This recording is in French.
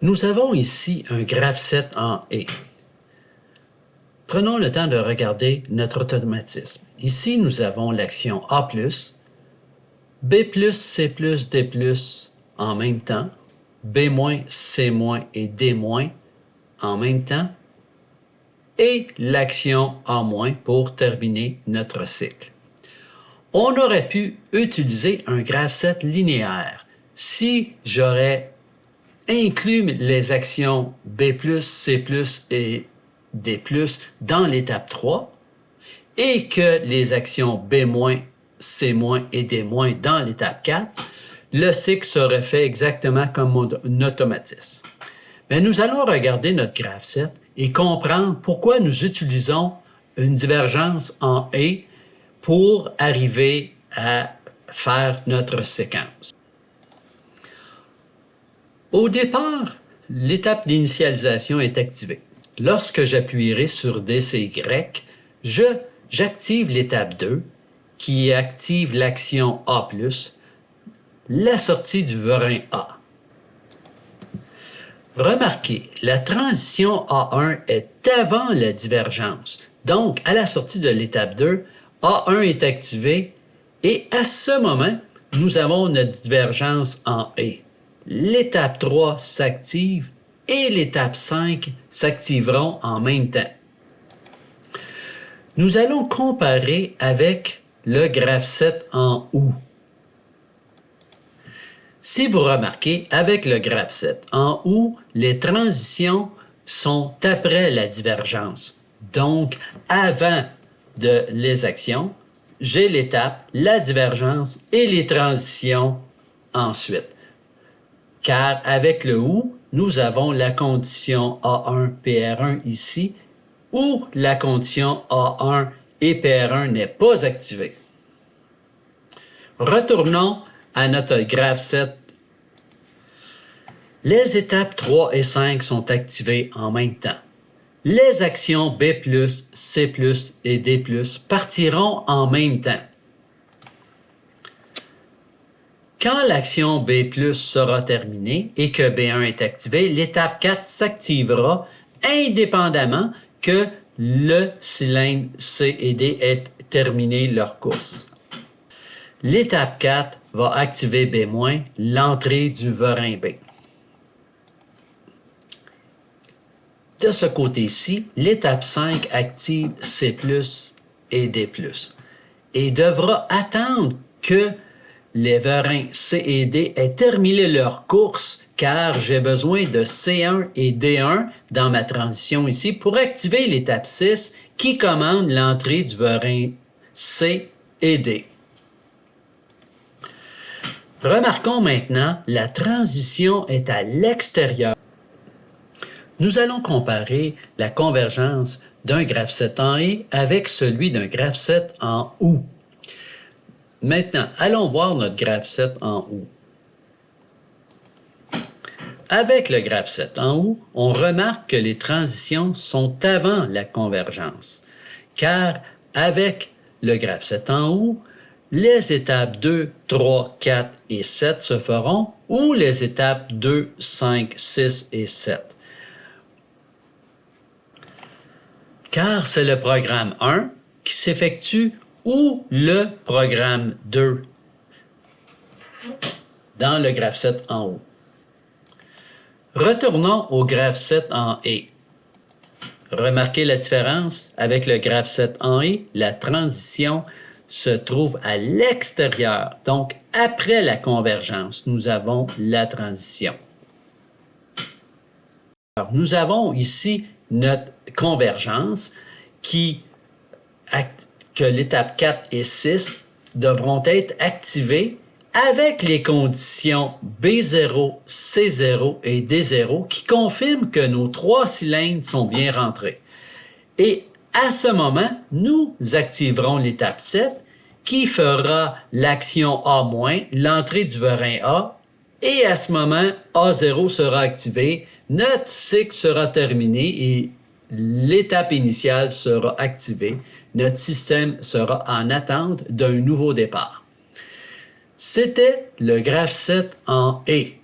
Nous avons ici un graphe-set en et. Prenons le temps de regarder notre automatisme. Ici, nous avons l'action A+, B+, C+, D+, en même temps, B-, C- et D- en même temps, et l'action A- pour terminer notre cycle. On aurait pu utiliser un graphe-set linéaire si j'aurais inclus les actions B+, C+, et D+, dans l'étape 3 et que les actions B-, C- et D- dans l'étape 4, le cycle serait fait exactement comme un automatisme. Mais nous allons regarder notre graphe-set et comprendre pourquoi nous utilisons une divergence en et pour arriver à faire notre séquence. Au départ, l'étape d'initialisation est activée. Lorsque j'appuierai sur DCY, j'active l'étape 2 qui active l'action A+, la sortie du verin A. Remarquez, la transition A1 est avant la divergence. Donc, à la sortie de l'étape 2, A1 est activé et à ce moment, nous avons notre divergence en et. L'étape 3 s'active et l'étape 5 s'activeront en même temps. Nous allons comparer avec le graphe-set en OU. Si vous remarquez, avec le graphe-set en OU, les transitions sont après la divergence. Donc, avant les actions, j'ai l'étape, la divergence et les transitions ensuite. Car avec le OU, nous avons la condition A1 PR1 ici, où la condition A1 et PR1 n'est pas activée. Retournons à notre graphe-set. Les étapes 3 et 5 sont activées en même temps. Les actions B+, C+, et D+, partiront en même temps. Quand l'action B+ sera terminée et que B1 est activé, l'étape 4 s'activera indépendamment que le cylindre C et D aient terminé leur course. L'étape 4 va activer B-, l'entrée du verin B. De ce côté-ci, l'étape 5 active C+, et D+, et devra attendre que les verins C et D aient terminé leur course car j'ai besoin de C1 et D1 dans ma transition ici pour activer l'étape 6 qui commande l'entrée du verin C et D. Remarquons maintenant, la transition est à l'extérieur. Nous allons comparer la convergence d'un graphe-set en et avec celui d'un graphe-set en OU. Maintenant, allons voir notre graphe-set en OU. Avec le graphe-set en OU, on remarque que les transitions sont avant la convergence, car avec le graphe-set en OU, les étapes 2, 3, 4 et 7 se feront, ou les étapes 2, 5, 6 et 7. Car c'est le programme 1 qui s'effectue ou le programme 2 dans le graphe-set en OU. Retournons au graphe-set en et. Remarquez la différence avec le graphe-set en et, la transition se trouve à l'extérieur. Donc, après la convergence, nous avons la transition. Alors, nous avons ici notre convergence que l'étape 4 et 6 devront être activées avec les conditions B0, C0 et D0 qui confirment que nos 3 cylindres sont bien rentrés. Et à ce moment, nous activerons l'étape 7 qui fera l'action A-, l'entrée du verin A, et à ce moment, A0 sera activé, notre cycle sera terminé et l'étape initiale sera activée. Notre système sera en attente d'un nouveau départ. C'était le graphe-set en et.